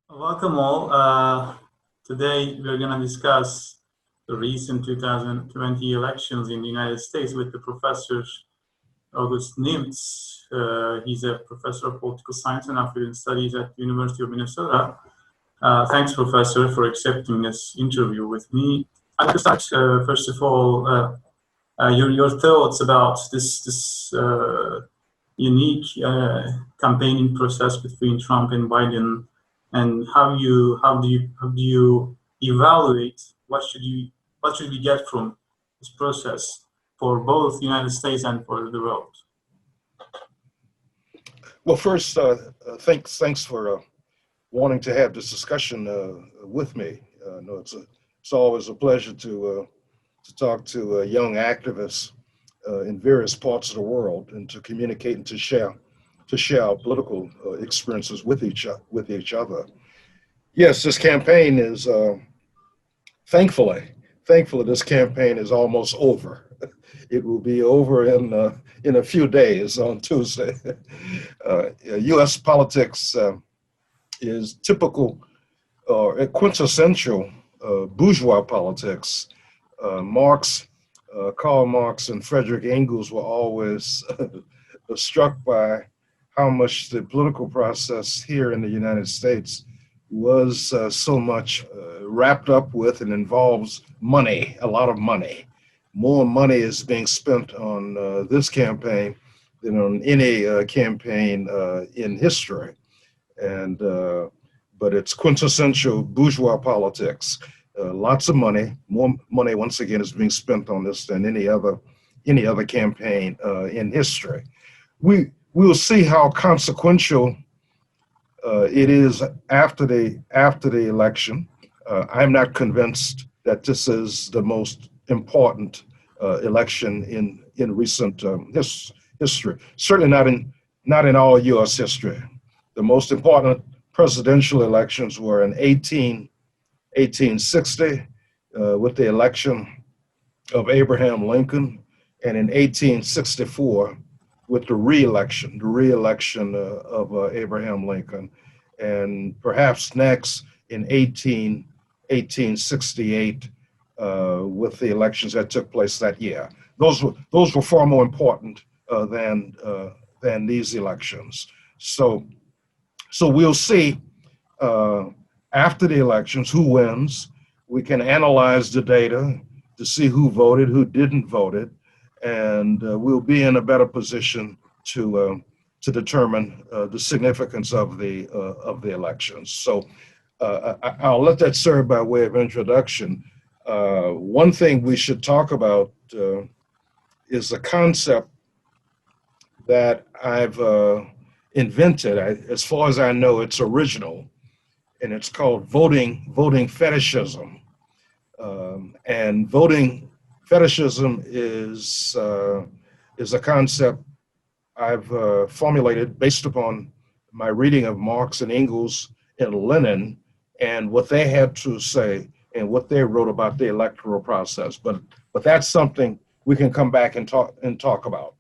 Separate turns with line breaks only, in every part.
Welcome all. Today we're going to discuss the recent 2020 elections in the United States with the professor August Nimtz. He's a professor of political science and African studies at the University of Minnesota. Thanks, professor, for accepting this interview with me. I'd like to start, first of all, your thoughts about this unique campaigning process between Trump and Biden, and how do you evaluate what should we get from this process for both the United States and for the world?
Well, first, thanks for wanting to have this discussion with me. No, it's always a pleasure to talk to young activists in various parts of the world and to communicate and to share our political experiences with each other. Yes, this campaign is thankfully this campaign is almost over. It will be over in a few days on Tuesday. U.S. politics is typical or quintessential bourgeois politics. Karl Marx and Frederick Engels were always struck by how much the political process here in the United States was so much wrapped up with and involves money, a lot of money. More money is being spent on this campaign than on any campaign in history. And but it's quintessential bourgeois politics. Lots of money, more money once again is being spent on this than any other campaign in history. We will see how consequential it is after the election. I'm not convinced that this is the most important election in recent history. Certainly not in all U.S. history. The most important presidential elections were in 1860 with the election of Abraham Lincoln, and in 1864 with the re-election of Abraham Lincoln, and perhaps next in 1868 with the elections that took place that year. Those were far more important than these elections. So we'll see after the elections who wins. We can analyze the data to see who voted, who didn't vote it, and we'll be in a better position to determine the significance of the elections. So I'll let that serve by way of introduction. One thing we should talk about is a concept that I've invented. As far as I know, it's original, and it's called voting fetishism. And voting fetishism is a concept I've formulated based upon my reading of Marx and Engels and Lenin and what they had to say and what they wrote about the electoral process. But that's something we can come back and talk about.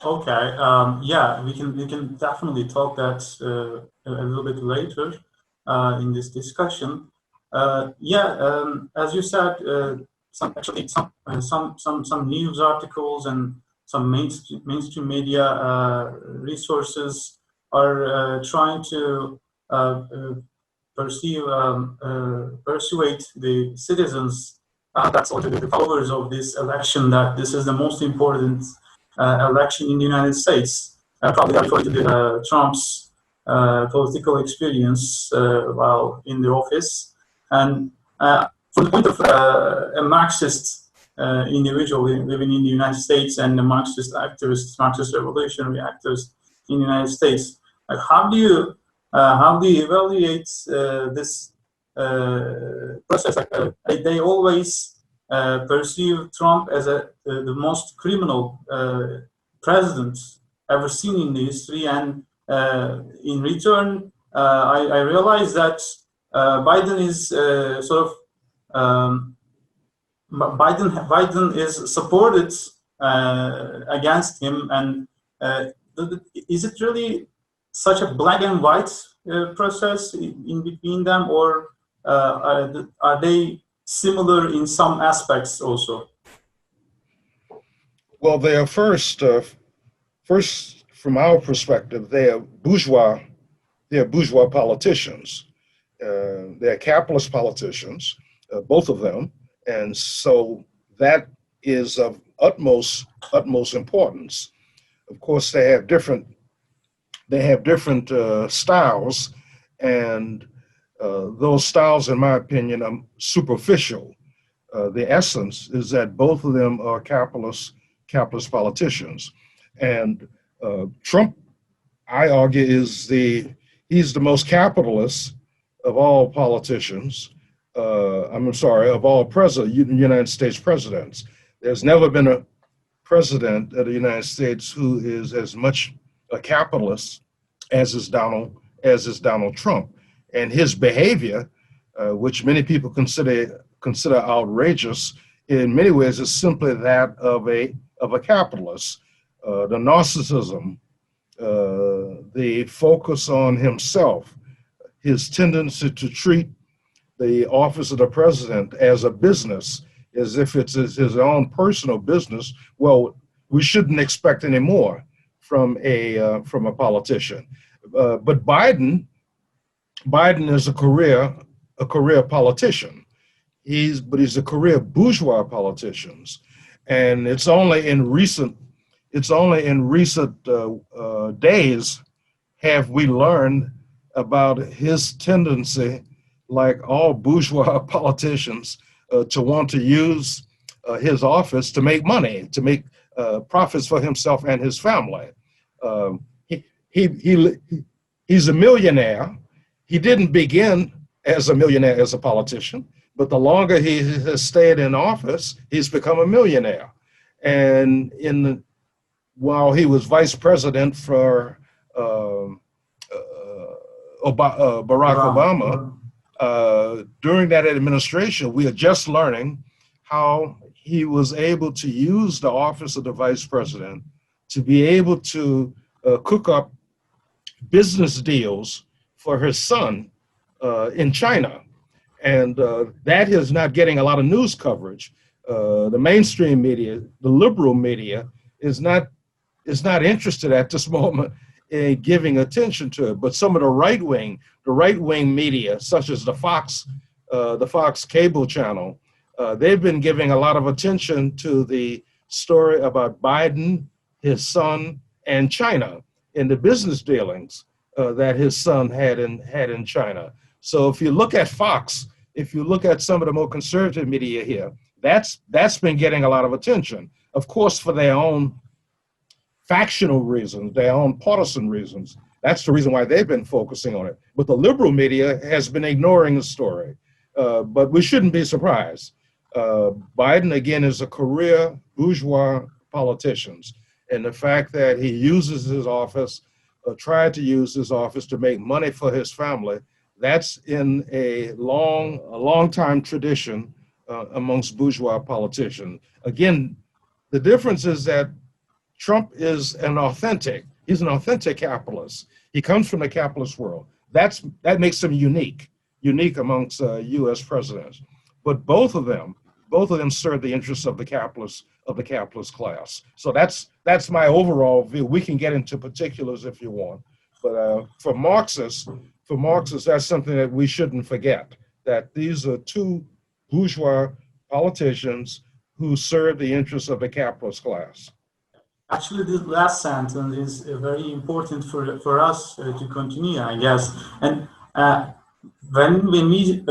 Okay, yeah, we can definitely talk that a little bit later in this discussion. As you said, some news articles and some mainstream media resources are trying to persuade the citizens, that's also the followers of this election, that this is the most important election in the United States. Probably referring to Trump's political experience while in the office. And from the point of a Marxist individual living in the United States and a Marxist activist, Marxist revolutionary activist in the United States, how do you evaluate this process? They always perceive Trump as the most criminal president ever seen in the history, and in return, I realize that Biden is Biden is supported against him, and is it really such a black and white process in between them, or are they similar in some aspects also?
Well, they are first from our perspective, they are bourgeois. They are bourgeois politicians. They're capitalist politicians, both of them, and so that is of utmost importance. Of course, they have different styles, and those styles, in my opinion, are superficial. The essence is that both of them are capitalist politicians, and Trump, I argue, he's the most capitalist of all politicians. I'm sorry, of all United States presidents. There's never been a president of the United States who is as much a capitalist as is Donald Trump, and his behavior, which many people consider outrageous, in many ways is simply that of a capitalist. The narcissism, the focus on himself, his tendency to treat the office of the president as a business, as if it's his own personal business. Well, we shouldn't expect any more from a politician. But Biden is a career politician. He's a career bourgeois politician, and it's only in recent days have we learned about his tendency, like all bourgeois politicians, to want to use his office to make money, to make profits for himself and his family. He's a millionaire. He didn't begin as a millionaire, as a politician, but the longer he has stayed in office, he's become a millionaire. And while he was vice president for Barack Obama, during that administration, we are just learning how he was able to use the office of the vice president to be able to cook up business deals for his son in China. And that is not getting a lot of news coverage. The mainstream media, the liberal media, is not interested at this moment in giving attention to it. But some of the right wing media, such as the Fox cable channel, they've been giving a lot of attention to the story about Biden, his son, and China, in the business dealings that his son had in China. So if you look at Fox, if you look at some of the more conservative media here, that's been getting a lot of attention. Of course, for their own factional reasons, their own partisan reasons. That's the reason why they've been focusing on it. But the liberal media has been ignoring the story. But we shouldn't be surprised. Biden, again, is a career bourgeois politician. And the fact that he uses his office, tried to use his office to make money for his family, that's in a long time tradition amongst bourgeois politicians. Again, the difference is that Trump is he's an authentic capitalist. He comes from the capitalist world. That makes him unique amongst U.S. presidents. But both of them serve the interests of the capitalist class. So that's my overall view. We can get into particulars if you want, but for Marxists, that's something that we shouldn't forget, that these are two bourgeois politicians who serve the interests of the capitalist class.
Actually, this last sentence is very important for us to continue, I guess. And when we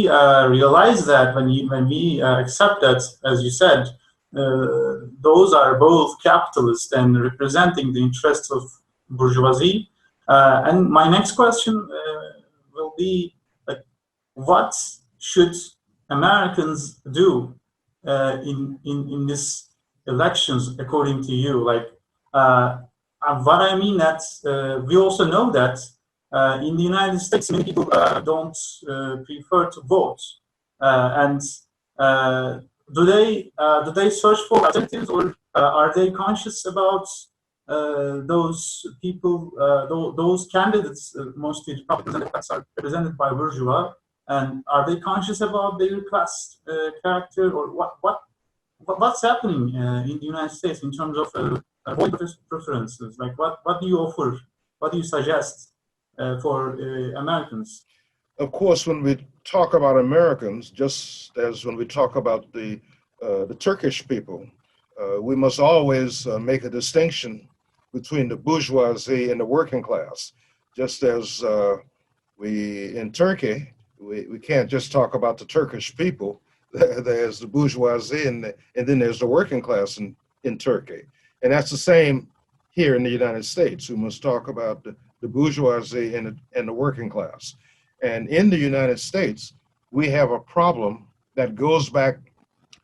realize that, when we accept that, as you said, those are both capitalist and representing the interests of bourgeoisie. And my next question will be, like, what should Americans do in this elections, according to you? Like, what I mean that we also know that in the United States, many people don't prefer to vote, and do they search for alternatives, or are they conscious about those people, those candidates, mostly Republicans and Democrats, are represented by bourgeois, and are they conscious about their class character, or what's happening in the United States in terms of voting preferences? Like, what do you offer? What do you suggest for Americans?
Of course, when we talk about Americans, just as when we talk about the Turkish people, we must always make a distinction between the bourgeoisie and the working class. Just as in Turkey, we can't just talk about the Turkish people. There's the bourgeoisie, and then there's the working class in Turkey. And that's the same here in the United States. We must talk about the bourgeoisie and the working class. And in the United States, we have a problem that goes back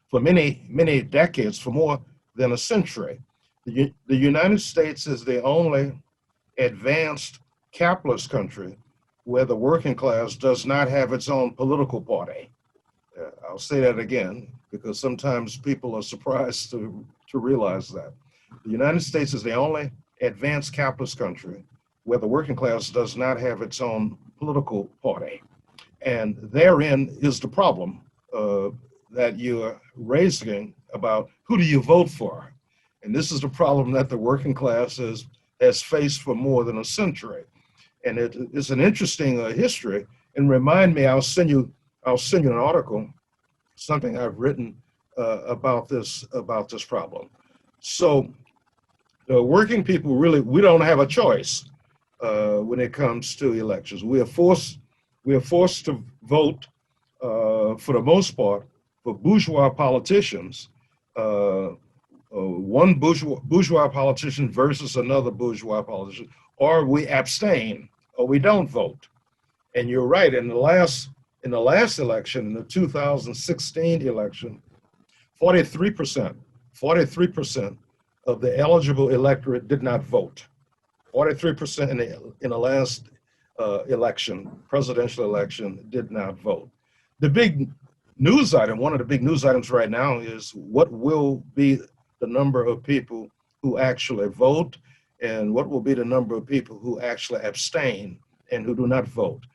for many, many decades, for more than a century. The United States is the only advanced capitalist country where the working class does not have its own political party. I'll say that again, because sometimes people are surprised to realize that. The United States is the only advanced capitalist country where the working class does not have its own political party. And therein is the problem that you're raising about who do you vote for? And this is the problem that the working class has faced for more than a century. And it is an interesting history. And remind me, I'll send you an article, something I've written about this problem. So the working people we don't have a choice when it comes to elections. We are forced to vote for the most part for bourgeois politicians. One bourgeois politician versus another bourgeois politician, or we abstain, or we don't vote. And you're right. In the last election, in the 2016 election, 43% of the eligible electorate did not vote. 43% in the last presidential election, did not vote. The big news item, one of the big news items right now, is what will be the number of people who actually vote, and what will be the number of people who actually abstain and who do not vote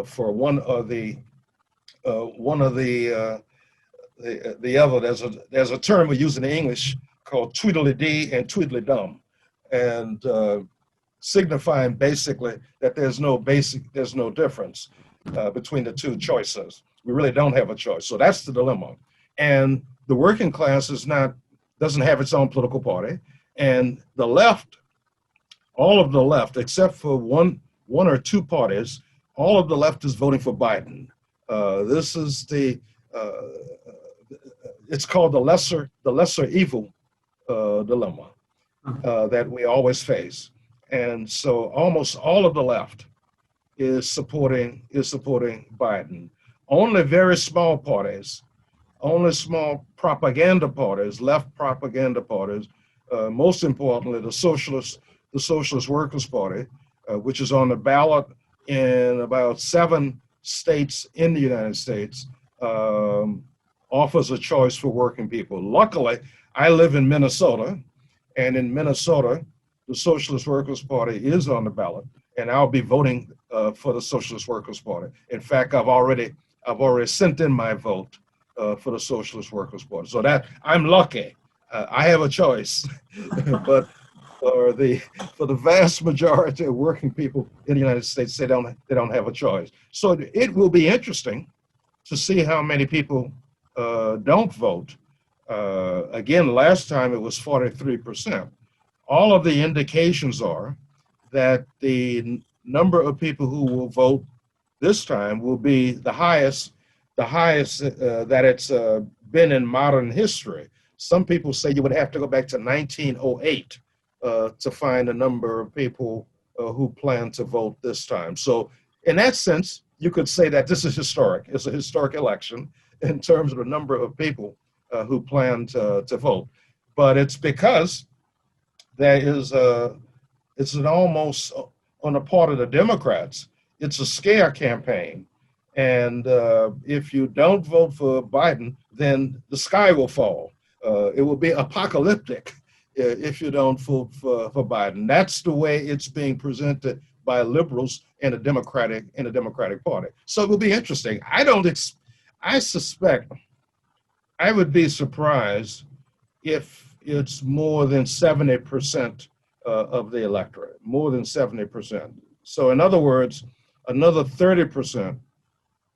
for one or the other. There's a term we use in English called tweedledee and tweedledum, and signifying basically that there's no difference between the two choices. We really don't have a choice. So that's the dilemma. And the working class doesn't have its own political party. And the left, all of the left, except for one or two parties, all of the left is voting for Biden. This is it's called the lesser evil dilemma that we always face. And so almost all of the left is supporting Biden. Only very small parties, only small propaganda parties, left propaganda parties, most importantly, the Socialist Workers' Party, which is on the ballot in about 7 states in the United States, offers a choice for working people. Luckily, I live in Minnesota, and in Minnesota, the Socialist Workers' Party is on the ballot, and I'll be voting for the Socialist Workers' Party. In fact, I've already sent in my vote for the Socialist Workers' Party. So that I'm lucky. I have a choice, but for the vast majority of working people in the United States, they don't have a choice. So it will be interesting to see how many people don't vote. Again, last time it was 43%. All of the indications are that the number of people who will vote this time will be the highest that it's been in modern history. Some people say you would have to go back to 1908 to find a number of people who plan to vote this time. So in that sense, you could say that this is historic. It's a historic election in terms of the number of people who plan to vote. But it's because it's an almost, on the part of the Democrats, it's a scare campaign. And if you don't vote for Biden, then the sky will fall. It will be apocalyptic if you don't vote for Biden. That's the way it's being presented by liberals in the Democratic Party. So it will be interesting. I suspect I would be surprised if it's more than 70% of the electorate, more than 70%. So in other words, another 30%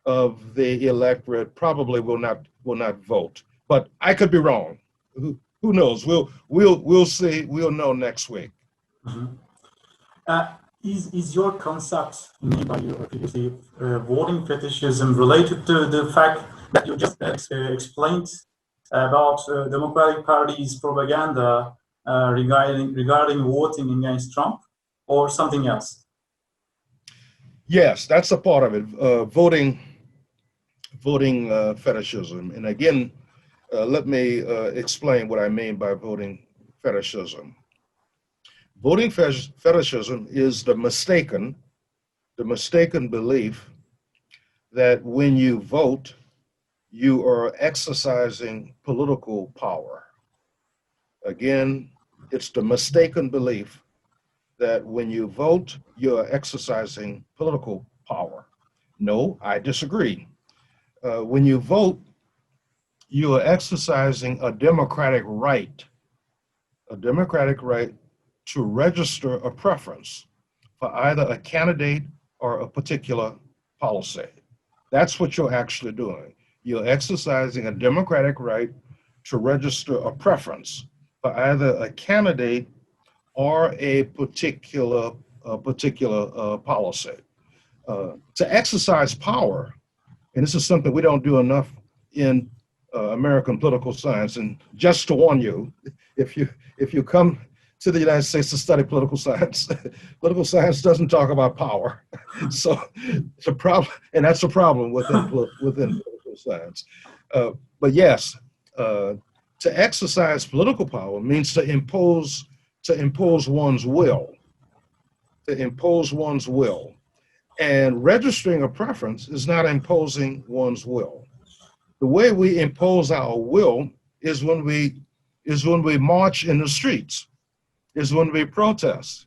of the electorate probably will not vote. But I could be wrong. Who knows? We'll see. We'll know next week.
Mhm. Is your concept made by you previously, voting fetishism, related to the fact that you just explained about Democratic Party's propaganda regarding voting against Trump, or something else?
Yes, that's a part of it. Voting fetishism. And again, let me explain what I mean by voting fetishism. Voting fetishism is the mistaken belief that when you vote, you are exercising political power. Again, it's the mistaken belief that when you vote, you're exercising political power. No, I disagree. When you vote, you are exercising a democratic right to register a preference for either a candidate or a particular policy. That's what you're actually doing. You're exercising a democratic right to register a preference for either a candidate or a particular policy. To exercise power, and this is something we don't do enough in American political science. And just to warn you, if you come to the United States to study political science, political science doesn't talk about power. So it's a problem, and that's a problem within political science. But yes, to exercise political power means to impose one's will, And registering a preference is not imposing one's will. The way we impose our will is when we march in the streets, is when we protest,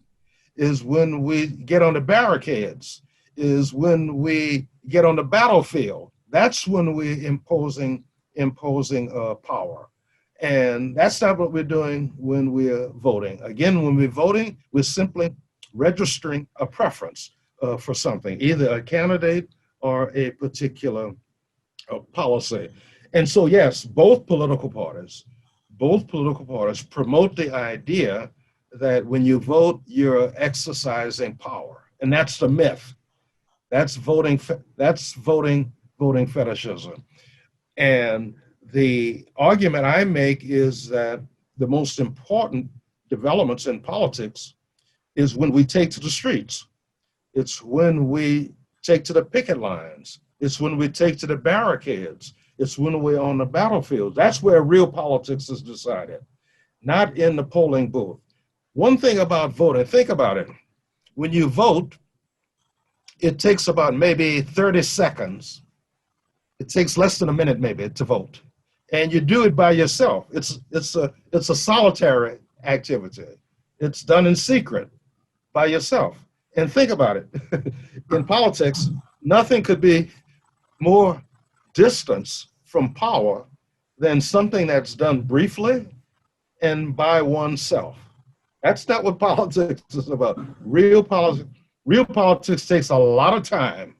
is when we get on the barricades, is when we get on the battlefield. That's when we're imposing power. And that's not what we're doing when we're voting. Again, when we're voting, we're simply registering a preference for something, either a candidate or a particular policy. And so, yes, both political parties promote the idea that when you vote, you're exercising power. And that's the myth. That's voting fetishism. And the argument I make is that the most important developments in politics is when we take to the streets. It's when we take to the picket lines. It's when we take to the barricades. It's when we're on the battlefield. That's where real politics is decided, not in the polling booth. One thing about voting, think about it. When you vote, it takes about maybe 30 seconds. It takes less than a minute maybe to vote. And you do it by yourself. It's a solitary activity. It's done in secret by yourself. And think about it. In politics, nothing could be more distance from power than something that's done briefly and by oneself. That's not what politics is about. Real politics takes a lot of time.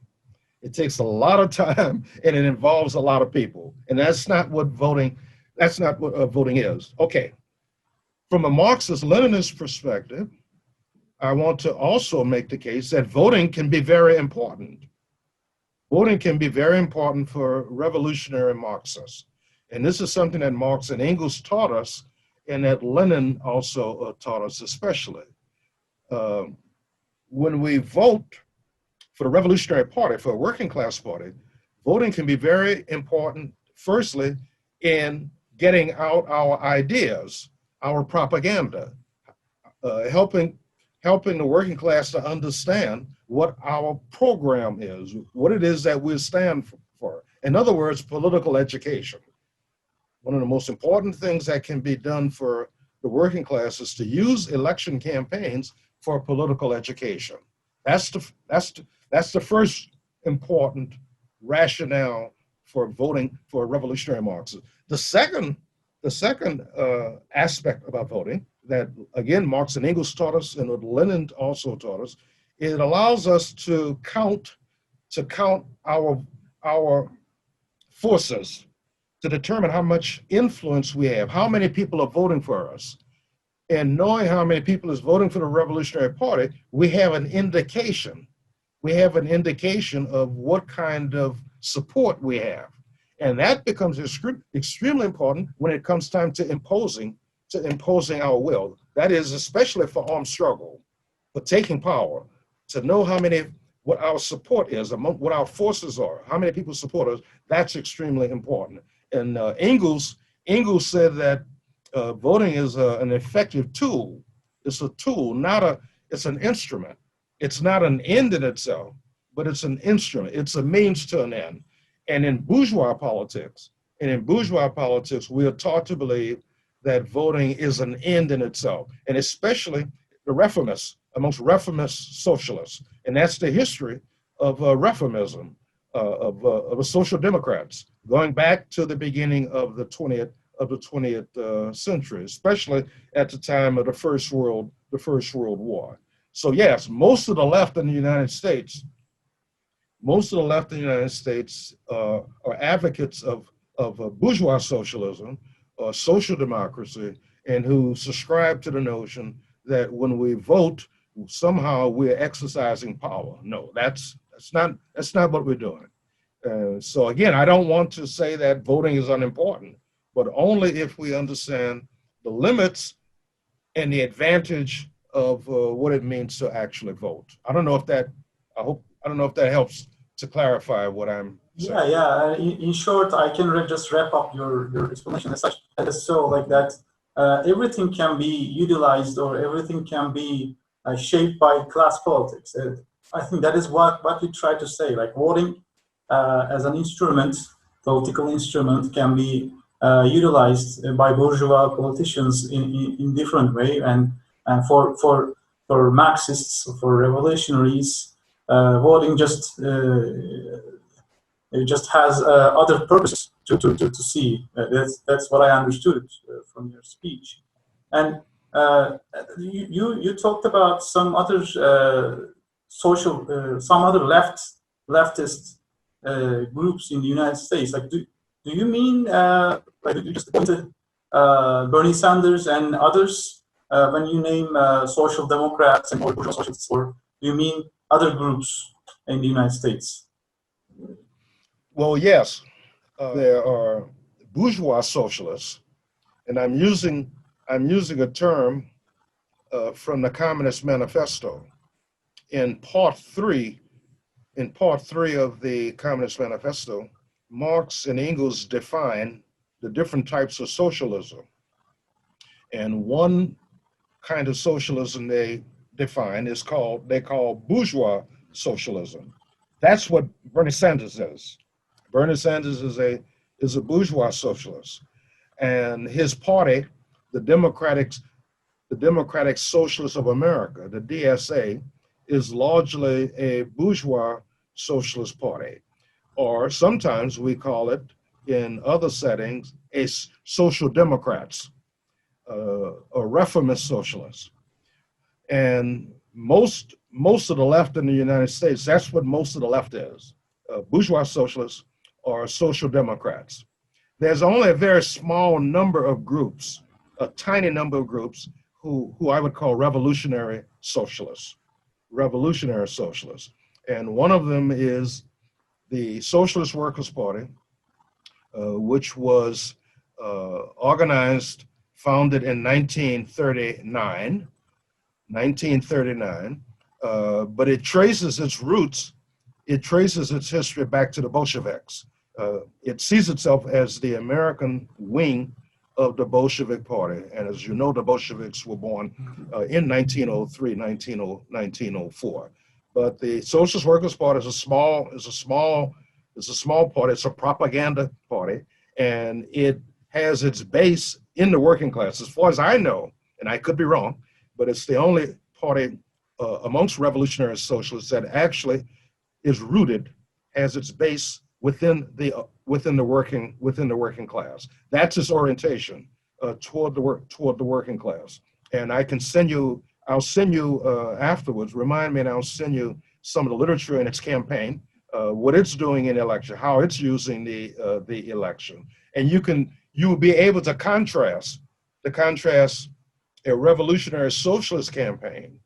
It takes a lot of time, and it involves a lot of people. And that's not what voting is. Okay. From a Marxist-Leninist perspective, I want to also make the case that voting can be very important. Voting can be very important for revolutionary Marxists. And this is something that Marx and Engels taught us, and that Lenin also taught us especially. When we vote for the Revolutionary Party, for a working class party, voting can be very important, firstly, in getting out our ideas, our propaganda, helping the working class to understand what our program is, what it is that we stand for. In other words, political education. One of the most important things that can be done for the working classes to use election campaigns for political education. That's the first important rationale for voting for a revolutionary Marxist. The second aspect about voting that, again, Marx and Engels taught us, and what Lenin also taught us, it allows us to count our forces, to determine how much influence we have, how many people are voting for us. And knowing how many people is voting for the Revolutionary Party, we have an indication. We have an indication of what kind of support we have. And that becomes extremely important when it comes time to imposing our will. That is, especially for armed struggle, for taking power, to know what our support is, what our forces are, how many people support us. That's extremely important. And Engels said that voting is an effective tool. It's a tool, it's an instrument. It's not an end in itself, but it's an instrument. It's a means to an end. And in bourgeois politics, we are taught to believe that voting is an end in itself, and especially the reformists, amongst reformist socialists. And that's the history of reformism, of the social democrats, going back to the beginning of the 20th century, especially at the time of the First World War. So yes, most of the left in the United States are advocates of bourgeois socialism or social democracy, and who subscribe to the notion that when we vote, somehow we're exercising power. No, that's not what we're doing. So again, I don't want to say that voting is unimportant, but only if we understand the limits and the advantage of what it means to actually vote. I don't know if that helps to clarify what I'm saying.
Yeah. In short, I can just wrap up your explanation as such. So like that, everything can be utilized, or everything can be shaped by class politics. I think that is what we try to say. Like voting as an instrument, political instrument, can be utilized by bourgeois politicians in different way, and for Marxists, for revolutionaries, voting just has other purposes to see. That's what I understood from your speech. And you talked about some other some other leftist groups in the United States. Like, do you mean like you just pointed Bernie Sanders and others when you name social democrats and or bourgeois socialists, or do you mean other groups in the United States?
Well, yes, there are bourgeois socialists, and I'm using a term from the Communist Manifesto. In part three of the Communist Manifesto, Marx and Engels define the different types of socialism. And one kind of socialism they define they call bourgeois socialism. That's what Bernie Sanders is. Bernie Sanders is a bourgeois socialist, and his party, the Democratic Socialists of America, the DSA, is largely a bourgeois socialist party, or sometimes we call it, in other settings, a social democrats, or reformist socialists. And most of the left in the United States, that's what most of the left is, bourgeois socialists or social democrats. There's only a very small number of groups, a tiny number of groups, who I would call revolutionary socialists. And one of them is the Socialist Workers' Party, which was founded in 1939, but it traces its history back to the Bolsheviks. It sees itself as the American wing of the Bolshevik Party. And as you know, the Bolsheviks were born in 1903, 1904. But the Socialist Workers' Party is a small party. It's a propaganda party, and it has its base in the working class, as far as I know, and I could be wrong, but it's the only party amongst revolutionary socialists that actually is rooted, has its base within the working class. That's its orientation toward the working class. And I can send you. I'll send you afterwards. Remind me, and I'll send you some of the literature in its campaign, what it's doing in election, how it's using the election, and you will be able to contrast a revolutionary socialist campaign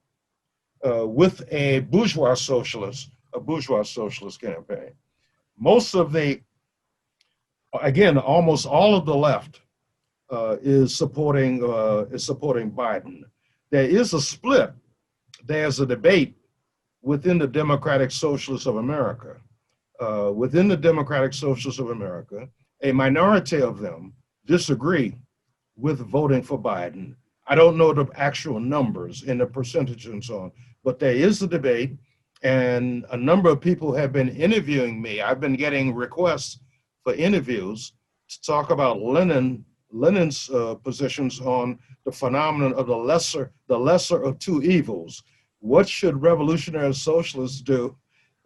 with a bourgeois socialist campaign. Almost all of the left is supporting Biden. There is a split. There's a debate within the Democratic Socialists of America. Within the Democratic Socialists of America, a minority of them disagree with voting for Biden. I don't know the actual numbers and the percentage and so on, but there is a debate, and a number of people have been interviewing me. I've been getting requests for interviews to talk about Lenin's positions on the phenomenon of the lesser of two evils. What should revolutionary socialists do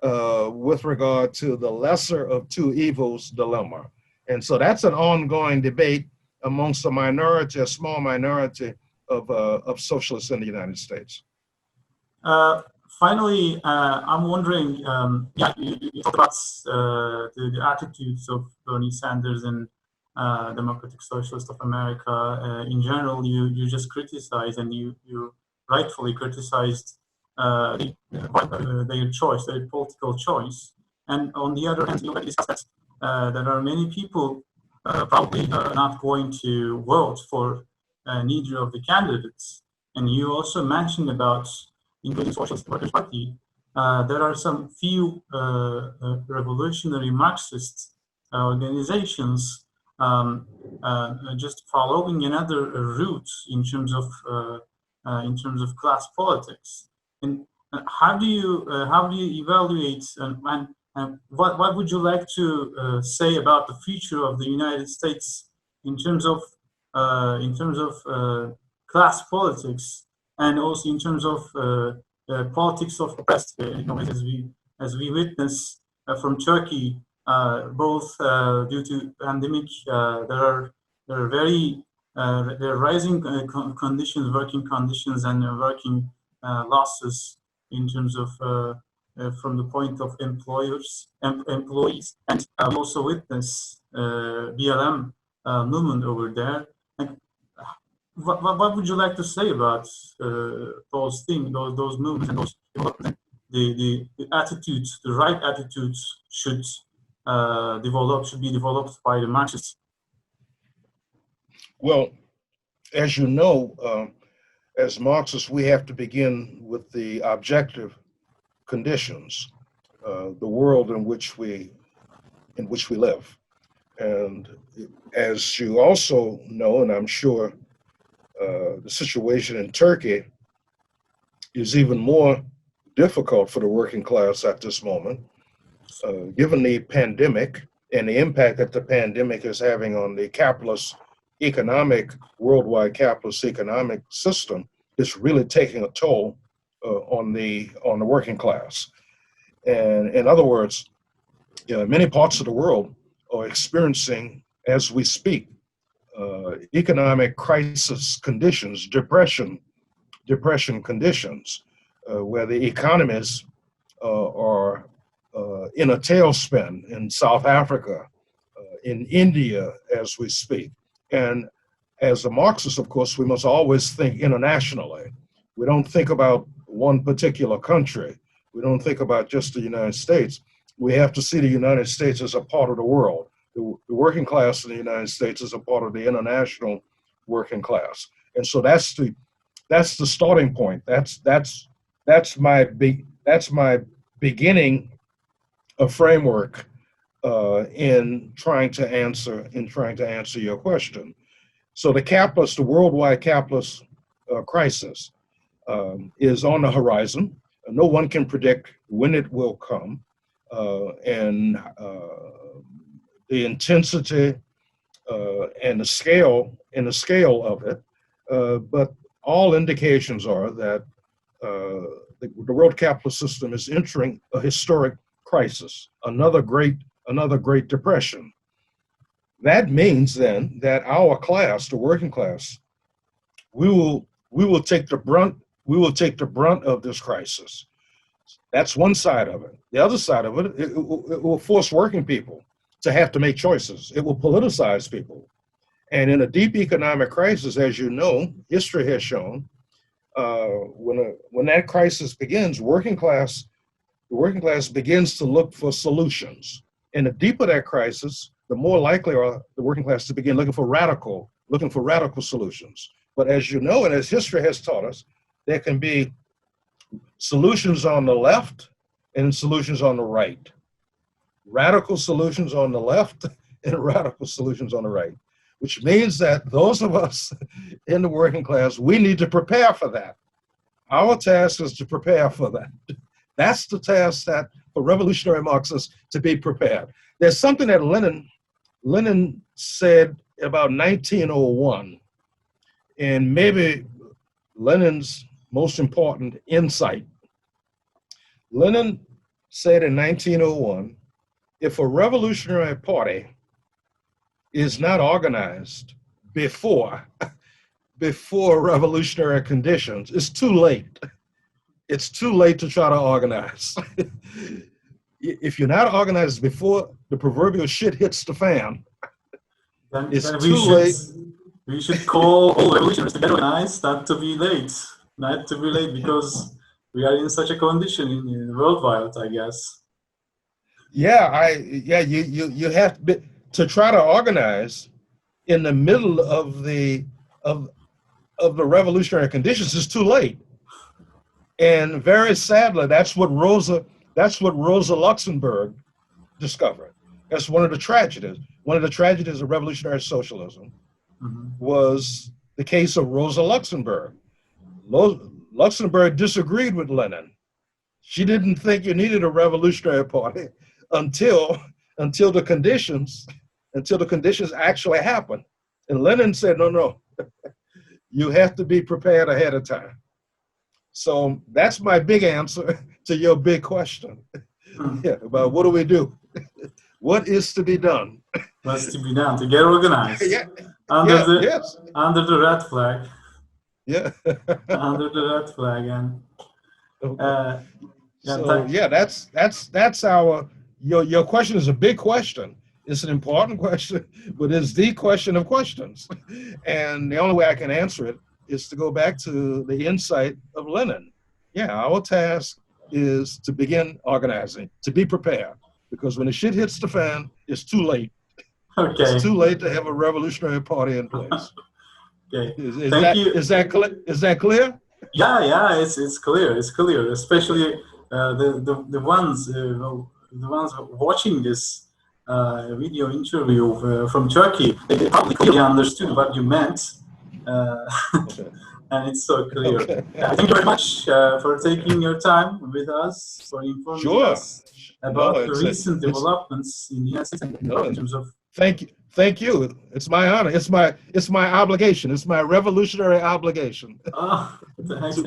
with regard to the lesser of two evils dilemma? And so that's an ongoing debate amongst a small minority of socialists in the United States.
Finally, I'm wondering, you talked about the attitudes of Bernie Sanders and Democratic Socialists of America. In general, you just criticized, and you rightfully criticized their choice, their political choice. And on the other hand, you already discussed that there are many people probably not going to vote for neither of the candidates. And you also mentioned about, including Socialist Workers' Party, there are some few revolutionary Marxist organizations just following another route in terms of class politics. And how do you evaluate and what would you like to say about the future of the United States in terms of class politics, and also in terms of politics of oppressed, as we witness from Turkey, both due to pandemic, there are rising conditions, working conditions, and working losses in terms of from the point of employees, and we also witness BLM movement over there. And what would you like to say about those things, those movements, and those the attitudes, the right attitudes should be developed by the Marxists?
Well, as you know, as Marxists, we have to begin with the objective conditions, the world in which we live. And as you also know, and I'm sure the situation in Turkey is even more difficult for the working class at this moment, given the pandemic and the impact that the pandemic is having on the worldwide capitalist economic system. It's really taking a toll on the working class. And in other words, many parts of the world are experiencing, as we speak, economic crisis conditions, depression conditions, where the economies are in a tailspin in South Africa, in India, as we speak. And as a Marxist, of course, we must always think internationally. We don't think about one particular country. We don't think about just the United States. We have to see the United States as a part of the world. The working class in the United States is a part of the international working class. And so that's the starting point. That's my beginning of framework in trying to answer your question. So the worldwide capitalist crisis is on the horizon. No one can predict when it will come, and the intensity, and the scale of it. But all indications are that the world capitalist system is entering a historic crisis, another Great Depression. That means then that our class, the working class, we will take the brunt of this crisis. That's one side of it. The other side of it, it will force working people to have to make choices. It will politicize people. And in a deep economic crisis, as you know, history has shown, when that crisis begins, the working class begins to look for solutions. And the deeper that crisis, the more likely are the working class to begin looking for radical solutions. But as you know, and as history has taught us, there can be solutions on the left and solutions on the right. Radical solutions on the left and radical solutions on the right, which means that those of us in the working class, we need to prepare for that. Our task is to prepare for that. That's the task that for revolutionary Marxists to be prepared. There's something that Lenin said about 1901, and maybe Lenin's most important insight. Lenin said in 1901, if a revolutionary party is not organized before revolutionary conditions, it's too late. It's too late to try to organize. If you're not organized before the proverbial shit hits the fan, it's too late.
We should call all revolutionaries to get organized, not to be late. Not to be late, because we are in such a condition in worldwide, I guess.
You have to try to organize in the middle of the revolutionary conditions is too late. And very sadly, that's what Rosa Luxemburg discovered. That's one of the tragedies. One of the tragedies of revolutionary socialism was the case of Rosa Luxemburg. Luxemburg disagreed with Lenin. She didn't think you needed a revolutionary party until the conditions actually happened. And Lenin said, no, you have to be prepared ahead of time. So that's my big answer to your big question. About what do we do? What is to be done?
What's to be done to get organized? Under the red flag.
Yeah.
Under the red flag, and
that's our your question is a big question. It's an important question, but it's the question of questions. And the only way I can answer it is to go back to the insight of Lenin. Our task is to begin organizing, to be prepared, because when the shit hits the fan, it's too late.
Okay.
It's too late to have a revolutionary party in place.
Okay.
Thank you. Is that clear?
Yeah, it's clear. It's clear, especially the ones watching this video interview from Turkey. They probably clearly understood what you meant, and it's so clear.
Okay.
Thank you very much for taking your time with us, for informing us about the recent developments in the United States in terms of.
Thank you. It's my honor. It's my obligation. It's my revolutionary obligation.
Oh, thanks.